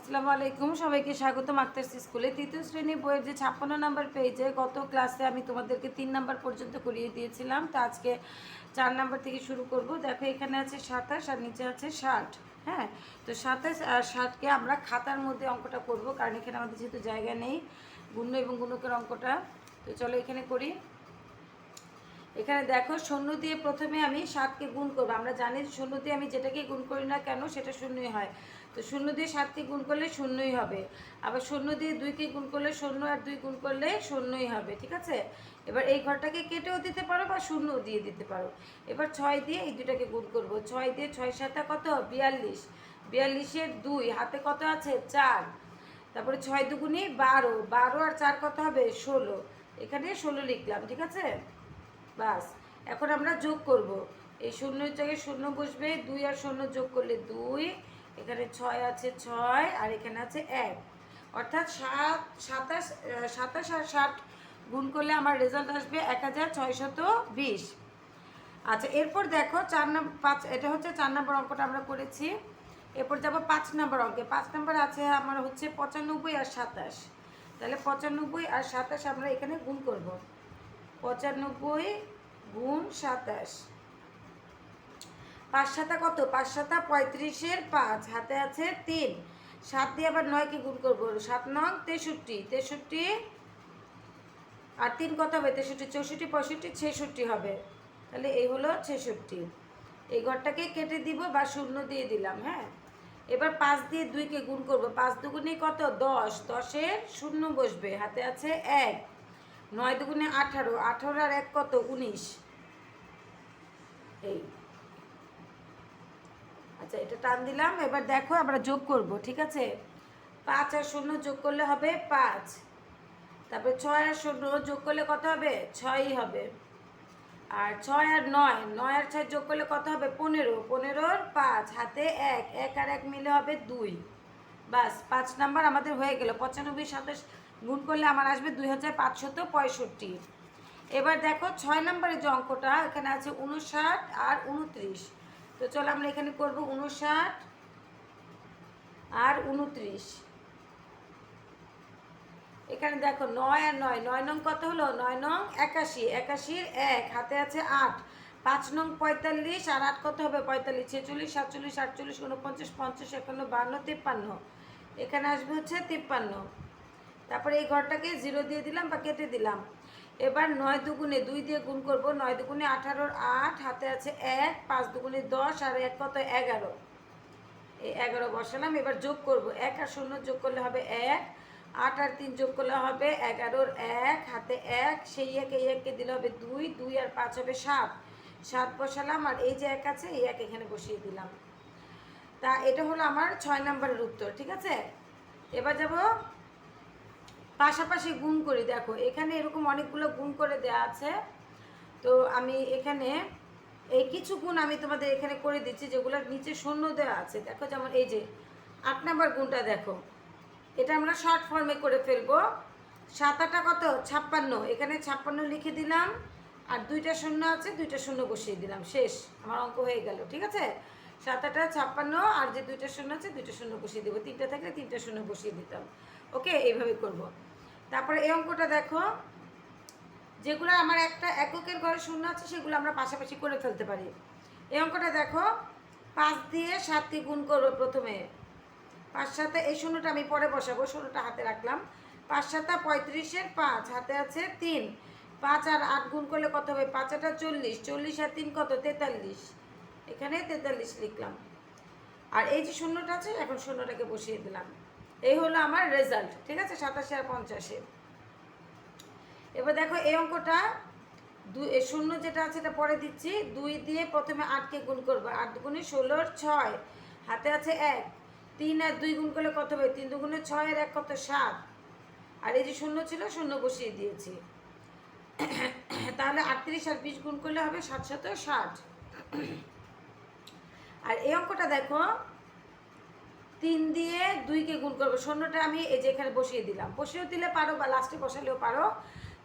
আসসালামু আলাইকুম, সবাইকে স্বাগতম আক্তারস স্কুলে। তৃতীয় শ্রেণী বইয়ের যে 56 নাম্বার পেজে গত ক্লাসে আমি তোমাদেরকে 3 নাম্বার পর্যন্ত করিয়ে দিয়েছিলাম। তো আজকে 4 নাম্বার থেকে শুরু করব। দেখো এখানে আছে 27 আর নিচে আছে 60। হ্যাঁ, তো 27 আর 60কে আমরা খাতার মধ্যে অঙ্কটা করব, কারণ এখানে আমাদের যেহেতু জায়গা নেই গুণ্য এবং গুণকের অঙ্কটা। তো চলো এখানে করি। এখানে দেখো শূন্য দিয়ে প্রথমে আমি 7কে গুণ করবো। আমরা জানি শূন্য দিয়ে আমি যেটাকে গুণ করি না কেন সেটা শূন্যই হয়। তো শূন্য দিয়ে 7কে গুণ করলে শূন্যই হবে। আবার শূন্য দিয়ে 2কে গুণ করলে শূন্য আর 2 গুণ করলে শূন্যই হবে। ঠিক আছে, এবার এই ঘরটাকে কেটেও দিতে পারো বা শূন্যও দিয়ে দিতে পারো। এবার 6 দিয়ে এই দুটাকে গুণ করব। 6 দিয়ে 6 7 কত? 42। 42-এর 2 হাতে কত আছে? 4। তারপরে 6 দুগুণে 12। 12 আর 4 কত হবে? 16। এখানে 16 লিখলাম। ঠিক আছে, বাস। এখন আমরা যোগ করব। এই শূন্যের জায়গায় শূন্য বসবে, 2 আর শূন্য যোগ করলে 2, এখানে 6 আছে 6 আর এখানে আছে 1, অর্থাৎ 27 আর 60 গুণ করলে আমার রেজাল্ট আসবে 1620। আচ্ছা, এরপর দেখো 4 নম্বর 5, এটা হচ্ছে 4 নম্বর অঙ্কটা আমরা করেছি। এরপর যাব 5 নম্বর অঙ্কে। 5 নম্বর আছে আমার হচ্ছে 95 আর 27। তাহলে 95 আর 27 আমরা এখানে গুণ করব। 95 গুণ 27। 5 7 কত? 5 7 35-এর 5 হাতে আছে 3। 7 দিয়ে আবার 9কে গুণ করবো। 7 9 63। 63 আর 3 কত হবে? 63 64 65 66 হবে। তাহলে এই হলো 66। এই ঘরটাকে কেটে দিব বা শূন্য দিয়ে দিলাম। হ্যাঁ, এবার 5 দিয়ে 2কে গুণ করব। 5 দুগুণে কত? 10। 10-এর শূন্য বসবে, হাতে আছে 1। 9 দুগুণে 18। 18 আর 1 কত? 19। এই, আচ্ছা এটা টান দিলাম। এবার দেখো আমরা যোগ করব। ঠিক আছে, 5 আর 0 যোগ করলে হবে 5। তারপরে 6 আর 0 যোগ করলে কত হবে? 6ই হবে। আর 6 আর 9, 9 আর 6 যোগ করলে কত হবে? 15। 15-এর 5 হাতে 1। 1 আর 1 মিলে হবে 2। বাস, 5 নাম্বার আমাদের হয়ে গেল। 95 27 গুণ করলে আমার আসবে 2565। এবার দেখো 6 নম্বরের যে অঙ্কটা, এখানে আছে 59 আর 29। তো চলো আমরা এখানে করব 59 আর 29। এখানে দেখো 9 আর 9, 9 নং কত হলো? 9 নং 81। 81-এর 1 হাতে আছে 8। 5 নং 45 আর 8 কত হবে? 45 46 47 48 49 50 51 52 53। এখানে আসবে হচ্ছে 53। তারপরে এই ঘরটাকে 0 দিয়ে দিলাম বা কেটে দিলাম। এবার 9 দুগুণে 2 দিয়ে গুণ করব। 9 দুগুণে 18-এর 8 হাতে আছে 1। 5 দুগুণে 10 আর 1 কত? 11। এই 11 বসালাম। এবার যোগ করব। 1 আর 0 যোগ করলে হবে 1। 8 আর 3 যোগ করলে হবে 11-এর 1 হাতে 1। সেই 1 এই 1কে দিলে হবে 2। 2 আর 5 হবে 7। 7 বসালাম আর এই যে 1 আছে এই 1 এখানে বসিয়ে দিলাম। তা এটা হলো আমার 6 নম্বরের উত্তর। ঠিক আছে, এবার যাব পাশাপাশি গুণ করি। দেখো এখানে এরকম অনেকগুলো গুণ করে দেওয়া আছে। তো আমি এখানে এই কিছু গুণ আমি তোমাদের এখানে করে দিচ্ছি যেগুলোর নিচে শূন্য দেওয়া আছে। দেখো যেমন এই যে 8 নাম্বার গুণটা দেখো, এটা আমরা শর্ট ফর্মে করে ফেলবো। 7 8 কত? 56। এখানে 56 লিখে দিলাম আর 2টা শূন্য আছে, 2টা শূন্য বসিয়ে দিলাম। শেষ, আমার অঙ্ক হয়ে গেল। ঠিক আছে, 7 8 56 আর যে 2টা শূন্য আছে 2টা শূন্য বসিয়ে দেবো। 3টা থাকলে 3টা শূন্য বসিয়ে দিতাম। ওকে, এইভাবে করব। তারপরে এই অঙ্কটা দেখো, যেগুলো আমার একটা এককের ঘরে শূন্য আছে সেগুলো আমরা পাশাপাশি করে ফেলতে পারি। এই অঙ্কটা দেখো, 5 দিয়ে 7কে গুণ করবো প্রথমে। 5 7 এই শূন্যটা আমি পরে বসাবো, শূন্যটা হাতে রাখলাম। 5 7 35-এর 5 হাতে আছে 3। 5 আর 8 গুণ করলে কত হবে? 5 8 40। 40 আর 3 কত? 43। এখানে 43 লিখলাম। আর এই যে শূন্যটা আছে, এখন শূন্যটাকে বসিয়ে দিলাম। এই হলো আমার রেজাল্ট। ঠিক আছে, 87 আর 50। এবার দেখো এই অঙ্কটা, শূন্য যেটা আছে এটা পরে দিচ্ছি। 2 দিয়ে প্রথমে 8কে গুণ করবো। 8 দুগুণে 16-এর 6 হাতে আছে 1। 3 আর 2 গুণ করলে কত হবে? 3 দুগুণে 6 আর 1 কত? 7। আর এই যে শূন্য ছিল, শূন্য বসিয়ে দিয়েছি। তাহলে 38 আর 20 গুণ করলে হবে 7 7 60। আর এই অঙ্কটা দেখো, 3 দিয়ে 2কে গুণ করবো। শূন্যটা আমি এই যে এখানে বসিয়ে দিলাম। বসিয়েও দিলে পারো বা লাস্টে বসালেও পারো।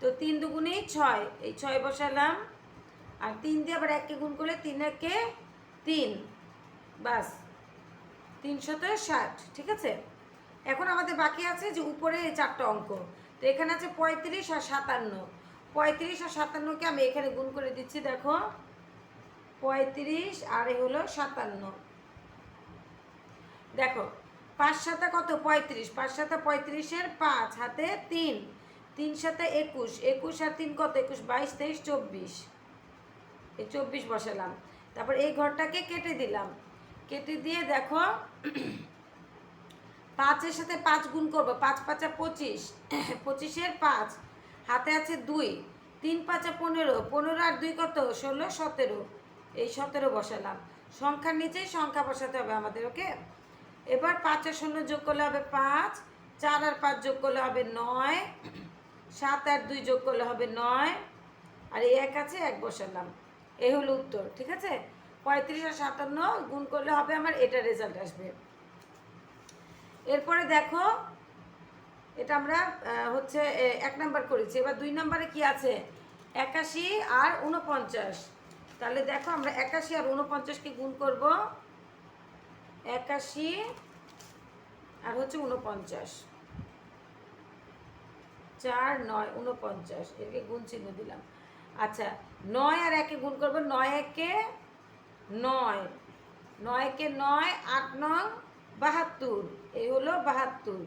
তো 3 দুগুণেই 6, এই 6 বসালাম। আর 3 দিয়ে আবার 1কে গুণ করলে 3 1-এ 3। বাস, 360। ঠিক আছে, এখন আমাদের বাকি আছে যে উপরে এই 4টা অঙ্ক। তো এখানে আছে 35 আর 57। 35 আর 57কে আমি এখানে গুণ করে দিচ্ছি। দেখো 35 আর এ হলো 57। দেখো 5 সাথে কত 35, 5 সাথে 35-এর 5 হাতে 3, 3 সাথে 21, 21 আর 3 কত 21, 22, 23, 24, এই 24 বসালাম। তারপর এই ঘরটাকে কেটে দিলাম, কেটে দিয়ে দেখো 5-এর সাথে 5 গুণ করবো, 5 5 25, 25-এর 5 হাতে আছে 2, 3 5 15, 15 আর 2 কত 16, 17, এই 17 বসালাম। সংখ্যার নিচেই সংখ্যা বসাতে হবে আমাদের, ওকে। এবার 5 আর 0 যোগ করলে হবে 5, 4 আর 5 যোগ করলে হবে 9, 7 আর 2 যোগ করলে হবে 9, আর এই 1 আছে 1 বসালাম। এই হলো উত্তর, ঠিক আছে। 35 আর 57 গুণ করলে হবে আমার এটা রেজাল্ট আসবে। এরপরে দেখো এটা আমরা হচ্ছে 1 নাম্বার করেছি। এবার 2 নাম্বারে কি আছে 81 আর 49। তাহলে দেখো আমরা 81 আর 49-কে গুণ করব। 81 আর হচ্ছে 49, 4 9 49, একে গুণ চিহ্ন দিলাম। আচ্ছা 9 আর 1-এ গুণ করবো, 9 1-এ 9, 9 কে 9, 8 9 72, এই হলো 72।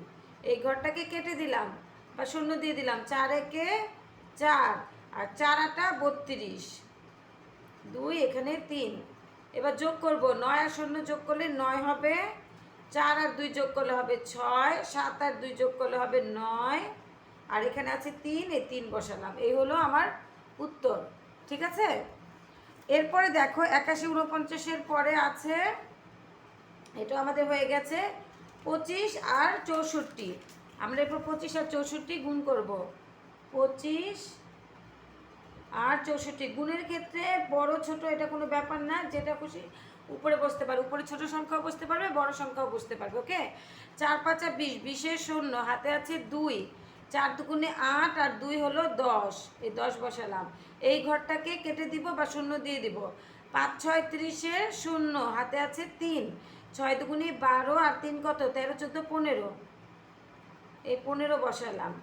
এই ঘরটাকে কেটে দিলাম বা শূন্য দিয়ে দিলাম, 4 1-এ 4 আর 4 8 32, 2 এখানে 3। এবার যোগ করব, 9 আর 0 যোগ করলে 9 হবে, 4 আর 2 যোগ করলে হবে 6, 7 আর 2 যোগ করলে হবে 9, আর এখানে আছে 3, এই 3 বসালাম। এই হলো আমার উত্তর, ঠিক আছে। এরপরে দেখো 81 49-এর পরে আছে, এটা আমাদের হয়ে গেছে 25 আর 64। আমরা এরপর 25 আর 64 গুণ করব। 25 আর 64 গুণের ক্ষেত্রে বড় ছোট এটা কোনো ব্যাপার না, যেটা খুশি উপরে বসতে পারে, উপরে ছোট সংখ্যাও বসতে পারবে, বড় সংখ্যাও বসতে পারবে, ওকে। 4 5 20, 20-এর 0 হাতে আছে 2, 4 2 8 আর 2 হলো 10, এই 10 বসালাম। এই ঘরটাকে কেটে দিব বা শূন্য দিয়ে দিব। 5 6 30-এর 0 হাতে আছে 3, 6 2 12 আর 3 কত 13 14 15, এই 15 বসালাম।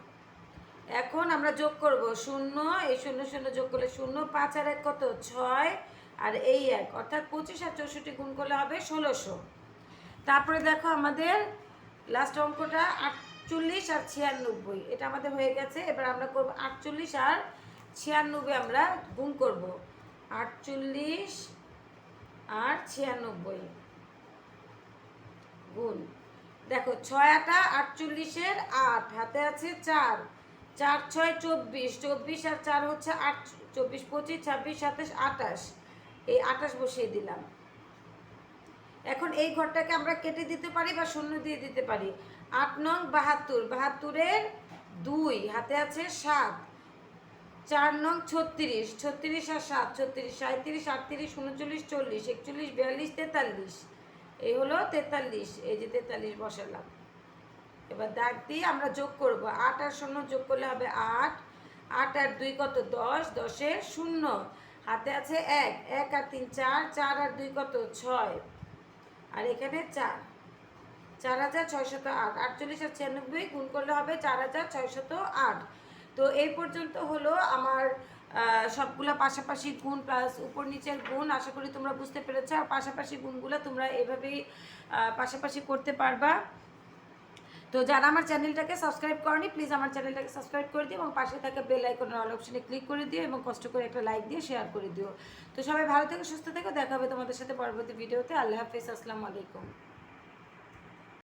এখন আমরা যোগ করব 0, এই 0 0 যোগ করলে 0, 5 আর 1 কত 6, আর এই 1, অর্থাৎ 25 আর 64 গুণ করলে হবে 1600। তারপরে দেখো আমাদের লাস্ট অঙ্কটা 48 আর 96, এটা আমাদের হয়ে গেছে। এবার আমরা করব 48 আর 96 আমরা গুণ করব। 48 আর 96 গুণ, দেখো 6 8 48-এর 8 হাতে আছে 4, 4 6 24, 24 আর 4 হচ্ছে 8, 24 25 26 27 28, এই 28 বসিয়ে দিলাম। এখন এই ঘরটাকে আমরা কেটে দিতে পারি বা শূন্য দিয়ে দিতে পারি। 8 নং 72, 72-এর 2 হাতে আছে 7, 4 নং 36, 36 আর 7 36, 37 38 39 40 41 42 43, এই হলো 43, এই যে 43 বসালাম। এবার দাগ দিয়ে আমরা যোগ করব, 8 আর 0 যোগ করলে হবে 8, 8 আর 2 কত 10, 10-এর 0 হাতে আছে 1, 1 আর 3 4, 4 আর 2 কত 6, আর এখানে 4, 4608, 48 আর 96 গুণ করলে হবে 4608। তো এই পর্যন্ত হলো আমার সবগুলো পাশাপাশি গুণ প্লাস উপর নিচের গুণ। আশা করি তোমরা বুঝতে পেরেছো। আর পাশাপাশি গুণগুলো তোমরা এভাবেই পাশাপাশি করতে পারবা। তো যারা আমার চ্যানেলটাকে সাবস্ক্রাইব করনি, প্লিজ আমার চ্যানেলটাকে সাবস্ক্রাইব করে দিও এবং পাশে থাকা বেল আইকনের অল অপশনে ক্লিক করে দিও এবং কষ্ট করে একটা লাইক দিয়ে শেয়ার করে দিও। তো সবাই ভালো থেকো, সুস্থ থেকো, দেখা হবে তোমাদের সাথে পরবর্তী ভিডিওতে। আল্লাহ হাফেজ, আসসালামু আলাইকুম।